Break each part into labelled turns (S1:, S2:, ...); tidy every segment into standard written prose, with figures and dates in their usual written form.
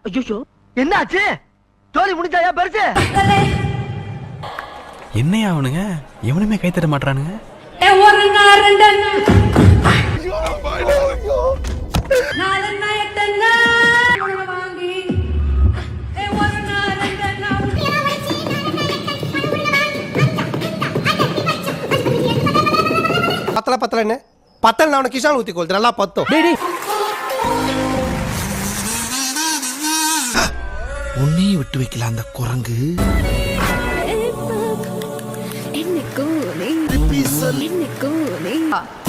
S1: ஐயோ என்னாச்சு? ஜோலி முடிஞ்சாயா பெருசு?
S2: என்னையா அவனுங்க எவனுமே கை தட்ட மாட்டானுங்க.
S3: பத்தல பத்தலன்னு பத்தல் நான் கிஷான் ஊத்தி கொள்து நல்லா பத்தோம்.
S4: உன்னையே விட்டு வைக்கல அந்த குரங்கு.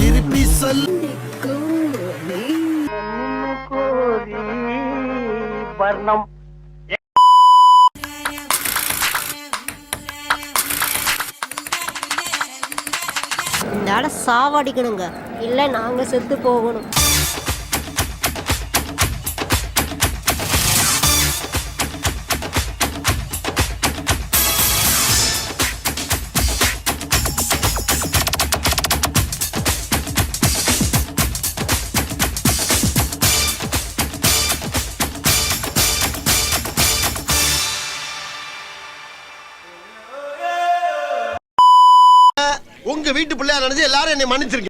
S4: திருப்பி சொல்.
S1: வர்ணம்
S5: இந்த ஆளை சாவடிக்கணுங்க, இல்லை நாங்க செத்து போகணும்.
S3: உங்க வீட்டு பிள்ளையா நினைச்சு எல்லாரும் என்னை மன்னிச்சிருக்கீங்க.